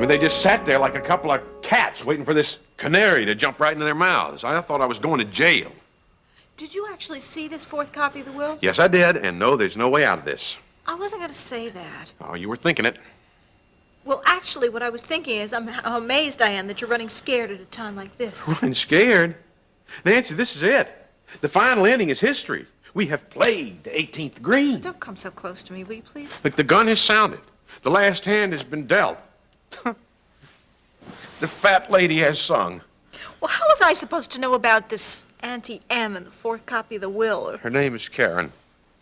mean, they just sat there like a couple of cats waiting for this canary to jump right into their mouths. I thought I was going to jail. Did you actually see this fourth copy of the will? Yes, I did, and no, there's no way out of this. I wasn't going to say that. Oh, you were thinking it. Well, actually, what I was thinking is how amazed I am that you're running scared at a time like this. Running scared? Nancy, this is it. The final ending is history. We have played the 18th green. Don't come so close to me, will you, please? Look, the gun has sounded. The last hand has been dealt. The fat lady has sung. Well, how was I supposed to know about this Auntie M and the fourth copy of the will? Her name is Karen.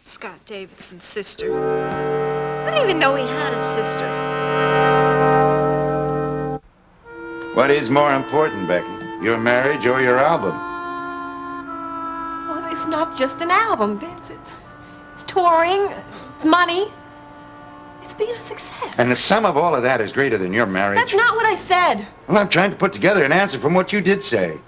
Scott Davidson's sister. I didn't even know he had a sister. What is more important, Becky? Your marriage or your album? Well, it's not just an album, Vince. It's touring, it's money. It's being a success. And the sum of all of that is greater than your marriage. That's not what I said. Well, I'm trying to put together an answer from what you did say.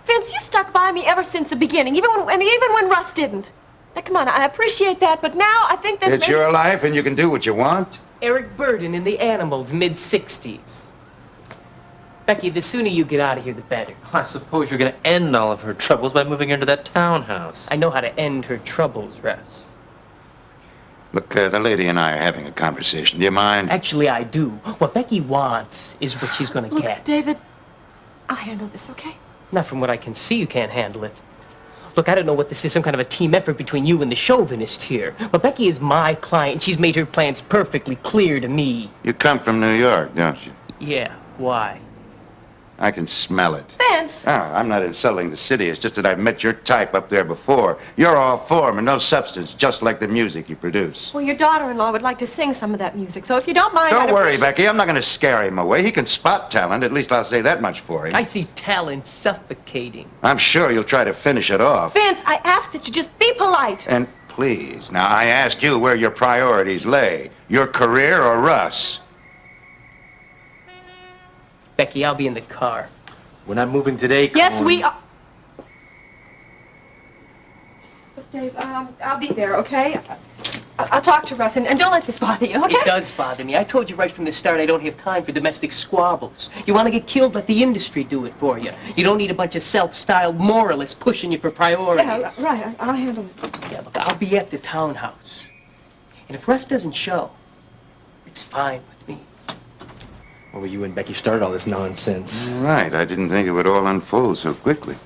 Vince, you stuck by me ever since the beginning, even when Russ didn't. Now, come on, I appreciate that, but now I think that It's your life and you can do what you want. Eric Burden in The Animals, mid-60s. Becky, the sooner you get out of here, the better. I suppose you're going to end all of her troubles by moving into that townhouse. I know how to end her troubles, Russ. Look, the lady and I are having a conversation. Do you mind? Actually, I do. What Becky wants is what she's going to Look, get. David, I'll handle this, okay? Not from what I can see, you can't handle it. Look, I don't know what this is, some kind of a team effort between you and the chauvinist here. But Becky is my client, and she's made her plans perfectly clear to me. You come from New York, don't you? Yeah, why? I can smell it. Vince! Ah, I'm not insulting the city. It's just that I've met your type up there before. You're all form and no substance, just like the music you produce. Well, your daughter-in-law would like to sing some of that music, so if you don't mind... Don't worry, Becky. I'm not going to scare him away. He can spot talent. At least I'll say that much for him. I see talent suffocating. I'm sure you'll try to finish it off. Vince, I ask that you just be polite. And please, now I asked you where your priorities lay. Your career or Russ? Becky, I'll be in the car. We're not moving today, come Yes, on. we are. Look, Dave, I'll be there, okay? I'll talk to Russ, and don't let this bother you, okay? It does bother me. I told you right from the start I don't have time for domestic squabbles. You want to get killed, let the industry do it for you. You don't need a bunch of self-styled moralists pushing you for priorities. Yeah, right. I'll handle it. Yeah, look, I'll be at the townhouse. And if Russ doesn't show, it's fine with me. Well, you and Becky started all this nonsense. Right. I didn't think it would all unfold so quickly.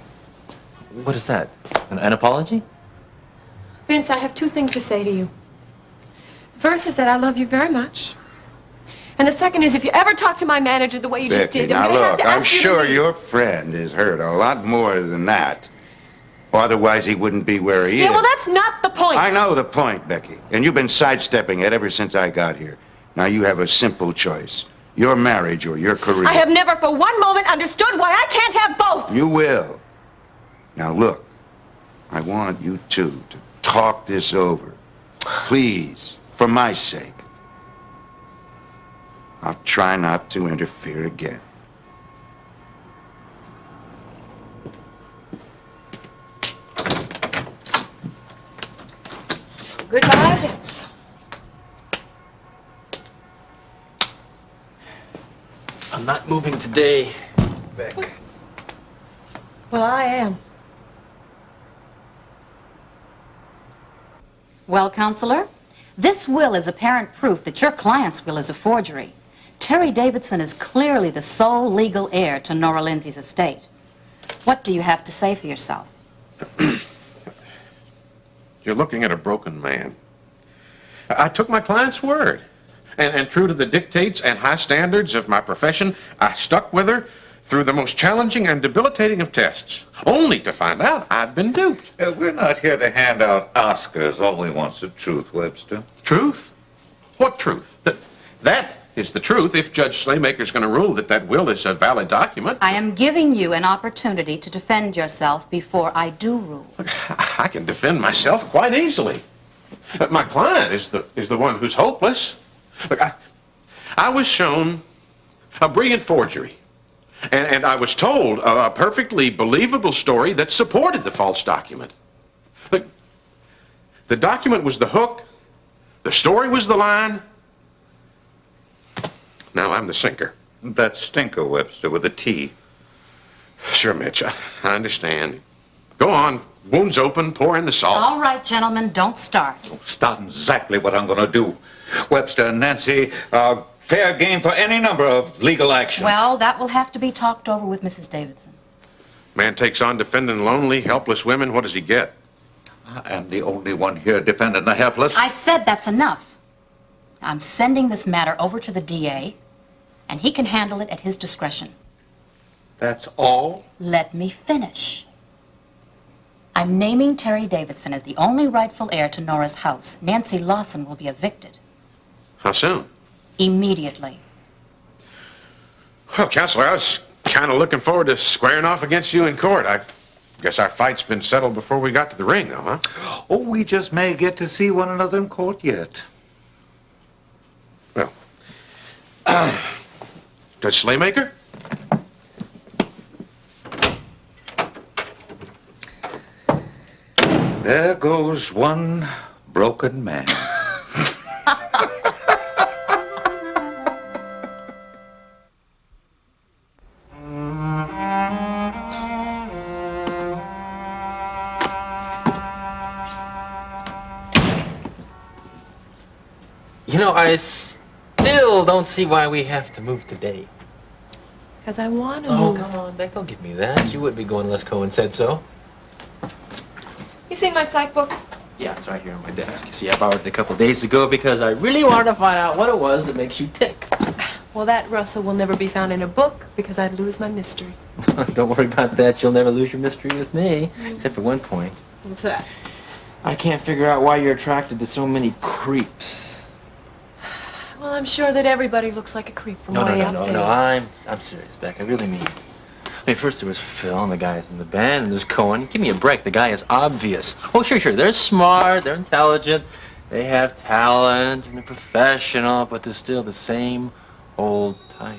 What is that? An apology? Vince, I have two things to say to you. The first is that I love you very much. And the second is if you ever talk to my manager the way you just Becky, did, then now we're gonna have look, to I'm ask you to sure leave. your friend is hurt a lot more than that. Otherwise, he wouldn't be where he is. Yeah, well, that's not the point. I know the point, Becky. And you've been sidestepping it ever since I got here. Now you have a simple choice. Your marriage or your career. I have never for one moment understood why I can't have both. You will. Now look, I want you two to talk this over. Please, for my sake. I'll try not to interfere again. Goodbye, Vince. I'm not moving today, Beck. Well, I am. Well, Counselor, this will is apparent proof that your client's will is a forgery. Terry Davidson is clearly the sole legal heir to Nora Lindsay's estate. What do you have to say for yourself? You're looking at a broken man. I took my client's word. And true to the dictates and high standards of my profession, I stuck with her through the most challenging and debilitating of tests, only to find out I'd been duped. We're not here to hand out Oscars. All we want's the truth, Webster. Truth? What truth? That is the truth if Judge Slaymaker's going to rule that that will is a valid document. I am giving you an opportunity to defend yourself before I do rule. I can defend myself quite easily. My client is the one who's hopeless. Look, I was shown a brilliant forgery, and I was told a perfectly believable story that supported the false document. Look, the document was the hook, the story was the line, Now I'm the sinker. That's Stinker, Webster, with a T. Sure, Mitch, I understand. Go on. Wounds open, pour in the salt. All right, gentlemen, don't start. Start exactly what I'm going to do. Webster and Nancy, fair game for any number of legal actions. Well, that will have to be talked over with Mrs. Davidson. Man takes on defending lonely, helpless women. What does he get? I am the only one here defending the helpless. I said that's enough. I'm sending this matter over to the DA, and he can handle it at his discretion. That's all? Let me finish. I'm naming Terry Davidson as the only rightful heir to Nora's house. Nancy Lawson will be evicted. How soon? Immediately. Well, Counselor, I was kind of looking forward to squaring off against you in court. I guess our fight's been settled before we got to the ring, though, huh? Oh, we just may get to see one another in court yet. Well, Judge Slaymaker? There goes one broken man. You know, I still don't see why we have to move today. Because I want to Oh, move. come on, Beck, don't give me that. You wouldn't be going unless Cohen said so. You seen my psych book? Yeah, it's right here on my desk. You see, I borrowed it a couple days ago because I really wanted to find out what it was that makes you tick. Well, that, Russell, will never be found in a book because I'd lose my mystery. Don't worry about that. You'll never lose your mystery with me. Except for one point. What's that? I can't figure out why you're attracted to so many creeps. Well, I'm sure that everybody looks like a creep from way up there. No, I'm serious, Beck. I really mean it. I mean, first there was Phil and the guys in the band, and there's Cohen. Give me a break. The guy is obvious. Oh, sure. They're smart, they're intelligent, they have talent, and they're professional, but they're still the same old type.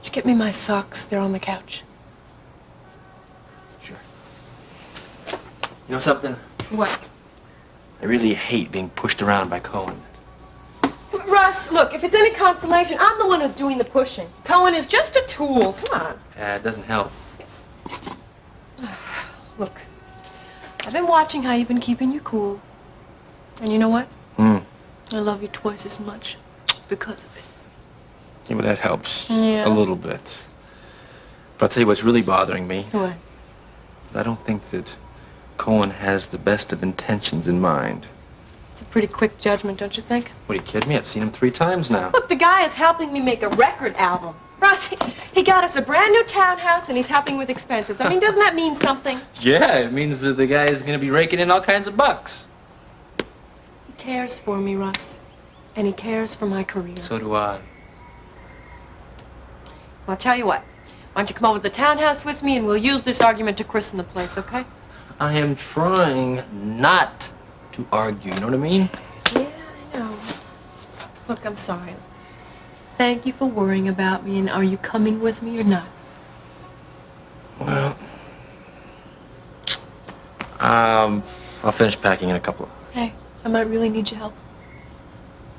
Just get me my socks. They're on the couch. Sure. You know something? What? I really hate being pushed around by Cohen. Russ, look, if it's any consolation, I'm the one who's doing the pushing. Cohen is just a tool. Come on. It doesn't help. Look, I've been watching how you've been keeping your cool. And you know what? I love you twice as much because of it. Yeah, but that helps Yeah. a little bit. But I'll tell you what's really bothering me. What? I don't think that Cohen has the best of intentions in mind. It's a pretty quick judgment, don't you think? What, are you kidding me? I've seen him 3 times now. Look, the guy is helping me make a record album. Russ, he got us a brand new townhouse and he's helping with expenses. I mean, doesn't that mean something? Yeah, it means that the guy is going to be raking in all kinds of bucks. He cares for me, Russ. And he cares for my career. So do I. Well, I'll tell you what. Why don't you come over to the townhouse with me and we'll use this argument to christen the place, okay? I am trying not to argue, you know what I mean? Yeah, I know. Look, I'm sorry. Thank you for worrying about me, and are you coming with me or not? Well, I'll finish packing in a couple of hours. Hey, I might really need your help.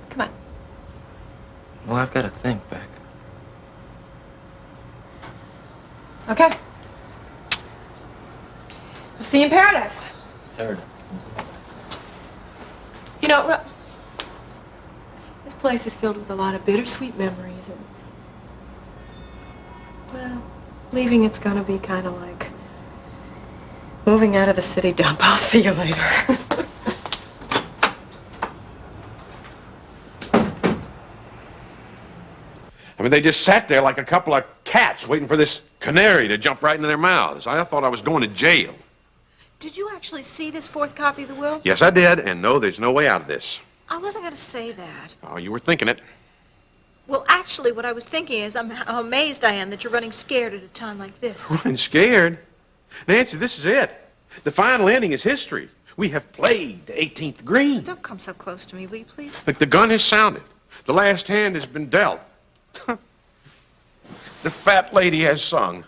Come on. Well, I've got to think, Beck. Okay. I'll see you in paradise. Heard. You know, this place is filled with a lot of bittersweet memories, and, well, leaving it's gonna be kind of like moving out of the city dump. I'll see you later. I mean, they just sat there like a couple of cats waiting for this canary to jump right into their mouths. I thought I was going to jail. Did you actually see this fourth copy of the will? Yes, I did, and no, there's no way out of this. I wasn't going to say that. Oh, you were thinking it. Well, actually, what I was thinking is how amazed I am that you're running scared at a time like this. Running scared? Nancy, this is it. The final ending is history. We have played the 18th green. Don't come so close to me, will you, please? Look, the gun has sounded. The last hand has been dealt. The fat lady has sung.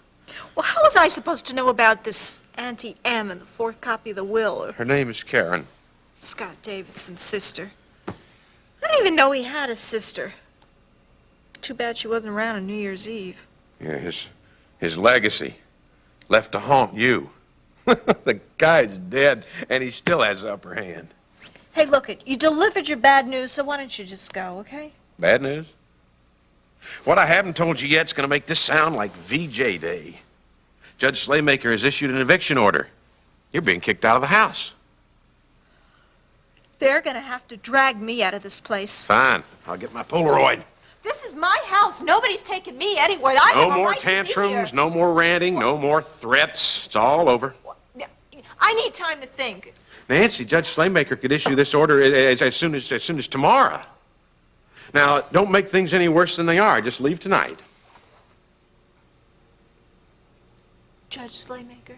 Well, how was I supposed to know about this Auntie M and the fourth copy of the will, or Her name is Karen. Scott Davidson's sister? I didn't even know he had a sister. Too bad she wasn't around on New Year's Eve. Yeah, his legacy left to haunt you. The guy's dead, and he still has the upper hand. Hey, look it, you delivered your bad news, so why don't you just go, okay? Bad news? What I haven't told you yet's going to make this sound like VJ Day. Judge Slaymaker has issued an eviction order. You're being kicked out of the house. They're gonna have to drag me out of this place. Fine. I'll get my Polaroid. This is my house. Nobody's taking me anywhere. I have No a more right to be here. tantrums, no more ranting, no more threats. It's all over. I need time to think. Nancy, Judge Slaymaker could issue this order as soon as tomorrow. Now, don't make things any worse than they are. Just leave tonight. Judge Slaymaker.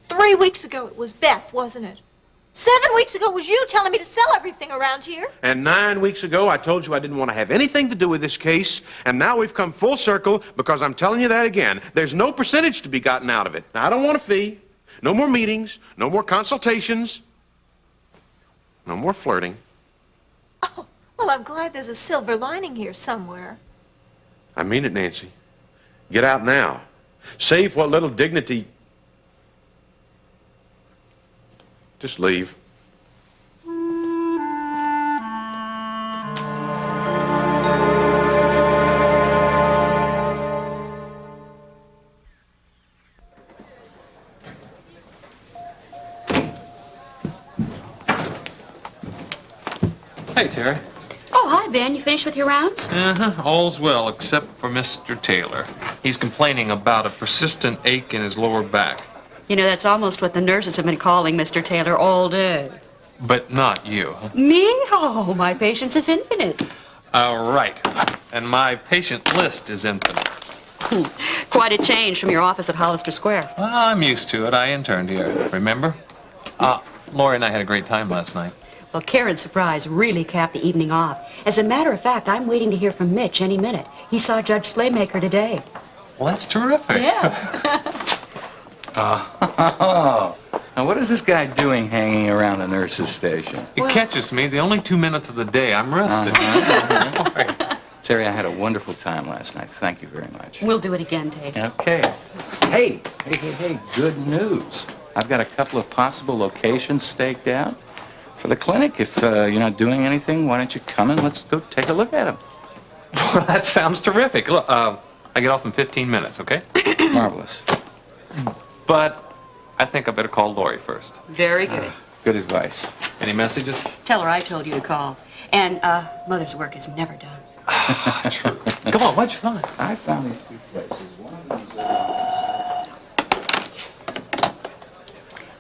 3 weeks ago it was Beth, wasn't it? 7 weeks ago it was you telling me to sell everything around here. And 9 weeks ago, I told you I didn't want to have anything to do with this case, and now we've come full circle because I'm telling you that again. There's no percentage to be gotten out of it. Now, I don't want a fee, no more meetings, no more consultations, no more flirting. Oh, well, I'm glad there's a silver lining here somewhere. I mean it, Nancy. Get out now. Save what little dignity. Just leave. Hey, Terry. Oh, hi, Ben. You finished with your rounds? Uh-huh. All's well, except for Mr. Taylor. He's complaining about a persistent ache in his lower back. You know, that's almost what the nurses have been calling Mr. Taylor all day. But not you. Me? Oh, my patience is infinite. Right. And my patient list is infinite. Quite a change from your office at Hollister Square. Well, I'm used to it. I interned here, remember? Lori and I had a great time last night. Well, Karen's surprise really capped the evening off. As a matter of fact, I'm waiting to hear from Mitch any minute. He saw Judge Slaymaker today. Well, that's terrific. Yeah. Oh, now what is this guy doing hanging around the nurse's station? It catches me. The only 2 minutes of the day I'm rested. Terry, I had a wonderful time last night. Thank you very much. We'll do it again, Tate. Okay. Hey, good news. I've got a couple of possible locations staked out for the clinic. If you're not doing anything, why don't you come and let's go take a look at them. Well, that sounds terrific. Look, I get off in 15 minutes, okay? Marvelous. But I think I better call Lori first. Very good. Good advice. Any messages? Tell her I told you to call. And Mother's work is never done. True. Come on, what'd you find? I found these two places. One of them's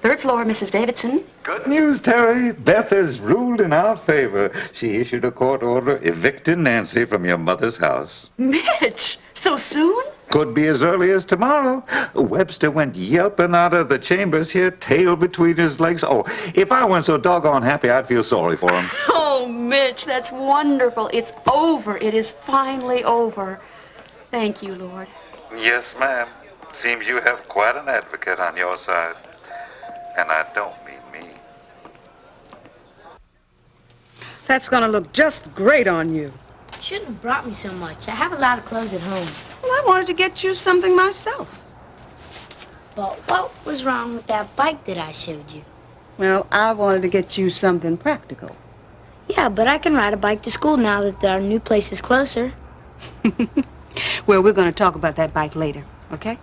Third floor, Mrs. Davidson. Good news, Terry. Beth has ruled in our favor. She issued a court order evicting Nancy from your mother's house. Mitch, so soon? Could be as early as tomorrow. Webster went yelping out of the chambers here, tail between his legs. Oh, if I weren't so doggone happy, I'd feel sorry for him. Oh, Mitch, that's wonderful. It's over. It is finally over. Thank you, Lord. Yes, ma'am. Seems you have quite an advocate on your side. And I don't mean me. That's gonna look just great on you. Shouldn't have brought me so much. I have a lot of clothes at home. Well, I wanted to get you something myself. But what was wrong with that bike that I showed you? Well, I wanted to get you something practical. Yeah, but I can ride a bike to school now that our new place is closer. Well, we're gonna talk about that bike later, okay?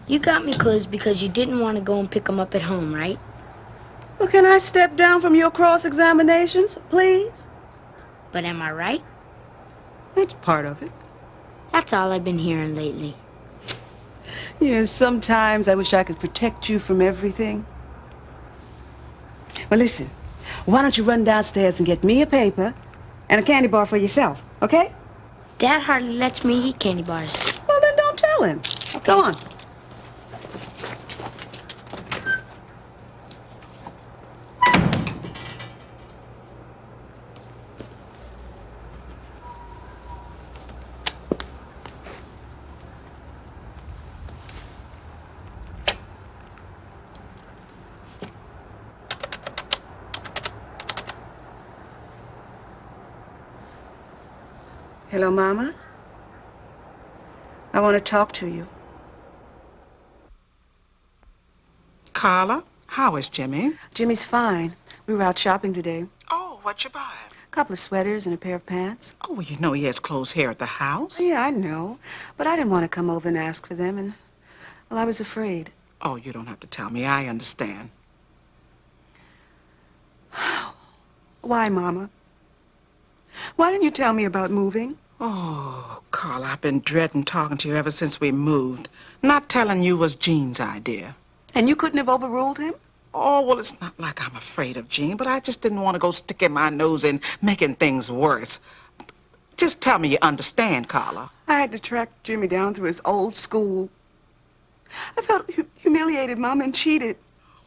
You got me clothes because you didn't want to go and pick them up at home, right? Well, can I step down from your cross-examinations, please? But am I right? It's part of it. That's all I've been hearing lately. You know, sometimes I wish I could protect you from everything. Well, listen, why don't you run downstairs and get me a paper and a candy bar for yourself, okay? Dad hardly lets me eat candy bars. Well, then don't tell him. Go on. Hello, Mama. I want to talk to you. Carla, how is Jimmy? Jimmy's fine. We were out shopping today. Oh, what you buy? A couple of sweaters and a pair of pants. Oh, well, you know he has clothes here at the house. Yeah, I know. But I didn't want to come over and ask for them, and, well, I was afraid. Oh, you don't have to tell me. I understand. Why, Mama? Why didn't you tell me about moving? Oh, Carla, I've been dreading talking to you ever since we moved. Not telling you was Gene's idea. And you couldn't have overruled him? Oh, well, it's not like I'm afraid of Gene, but I just didn't want to go sticking my nose in, making things worse. Just tell me you understand, Carla. I had to track Jimmy down through his old school. I felt humiliated, Mama, and cheated.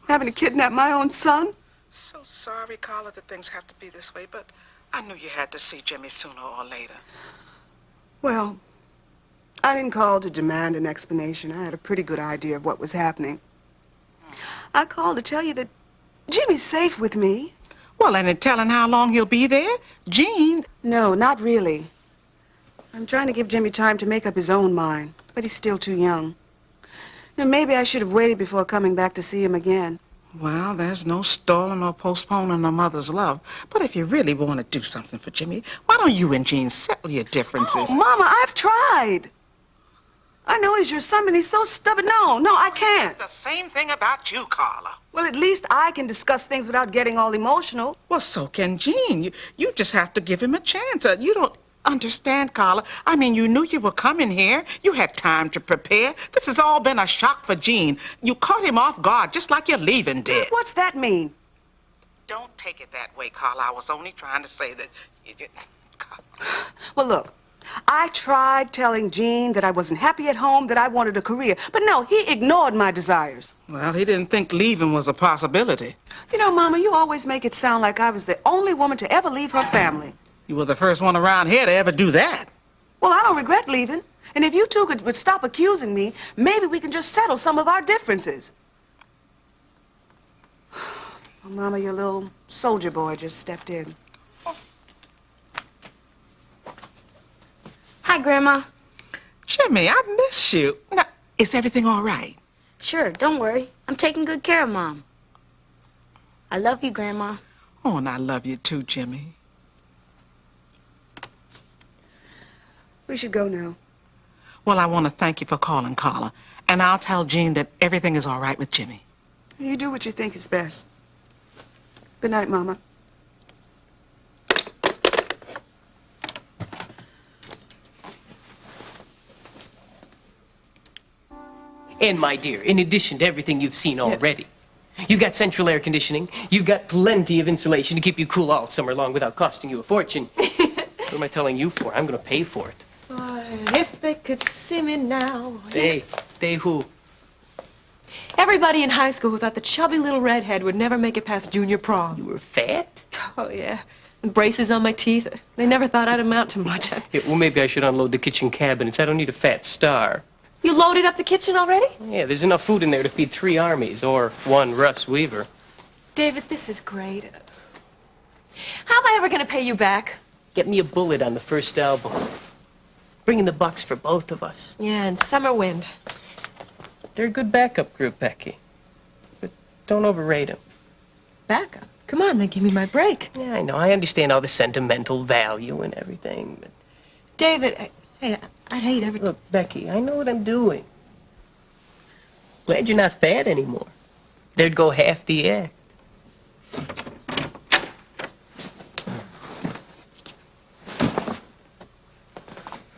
Having to kidnap my own son. So sorry, Carla, that things have to be this way, but I knew you had to see Jimmy sooner or later. Well, I didn't call to demand an explanation. I had a pretty good idea of what was happening. I called to tell you that Jimmy's safe with me. Well, and in telling how long he'll be there, Gene... No, not really. I'm trying to give Jimmy time to make up his own mind, but he's still too young. You know, maybe I should have waited before coming back to see him again. Well, there's no stalling or postponing a mother's love. But if you really want to do something for Jimmy, why don't you and Gene settle your differences? Oh, Mama, I've tried. I know he's your son, but he's so stubborn. No, I can't. It's the same thing about you, Carla. Well, at least I can discuss things without getting all emotional. Well, so can Gene. You just have to give him a chance. You don't understand, Carla. I mean, you knew you were coming here. You had time to prepare. This has all been a shock for Gene. You caught him off guard, just like your leaving did. What's that mean? Don't take it that way, Carla. I was only trying to say that you get... Well, look, I tried telling Gene that I wasn't happy at home, that I wanted a career. But no, he ignored my desires. Well, he didn't think leaving was a possibility. You know, Mama, you always make it sound like I was the only woman to ever leave her family. You were the first one around here to ever do that. Well, I don't regret leaving. And if you two would stop accusing me, maybe we can just settle some of our differences. Oh, Mama, your little soldier boy just stepped in. Hi, Grandma. Jimmy, I miss you. Now, is everything all right? Sure, don't worry. I'm taking good care of Mom. I love you, Grandma. Oh, and I love you too, Jimmy. We should go now. Well, I want to thank you for calling, Carla. And I'll tell Gene that everything is all right with Jimmy. You do what you think is best. Good night, Mama. And my dear, in addition to everything you've seen already, you've got central air conditioning, you've got plenty of insulation to keep you cool all summer long without costing you a fortune. What am I telling you for? I'm going to pay for it. If they could see me now. They who? Everybody in high school thought the chubby little redhead would never make it past junior prom. You were fat? Oh, yeah. And braces on my teeth. They never thought I'd amount to much. Yeah, well, maybe I should unload the kitchen cabinets. I don't need a fat star. You loaded up the kitchen already? Yeah, there's enough food in there to feed 3 armies, or 1 Russ Weaver. David, this is great. How am I ever going to pay you back? Get me a bullet on the first album. Bring in the bucks for both of us. Yeah, and Summer Wind. They're a good backup group, Becky. But don't overrate them. Backup? Come on, then give me my break. Yeah, I know. I understand all the sentimental value and everything, but... David, hey, I'd hate every... Look, Becky, I know what I'm doing. Glad you're not fat anymore. There'd go half the act.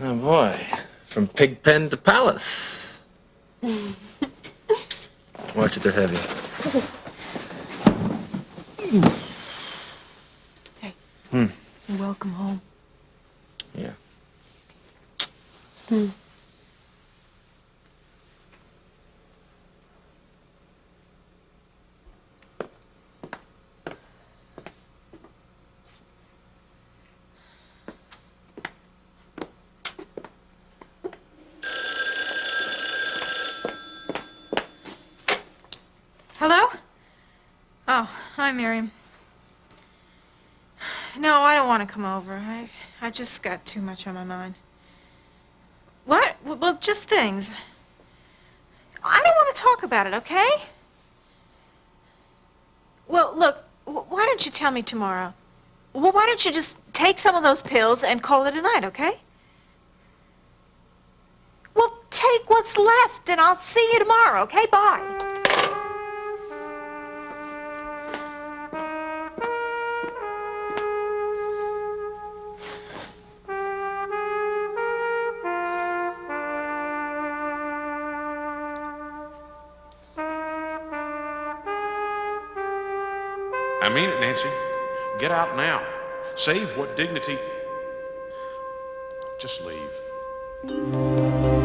Oh, boy. From pig pen to palace. Watch it, they're heavy. Hey. Hmm. Welcome home. Yeah. Hello? Oh, hi, Miriam. No, No, I don't want to come over. I just got too much on my mind. What? Well, just things. I don't want to talk about it, okay? Well, look, why don't you tell me tomorrow? Well, why don't you just take some of those pills and call it a night, okay? Well, take what's left, and I'll see you tomorrow, okay? Bye. I mean it, Nancy. Get out now. Save what dignity. Just leave.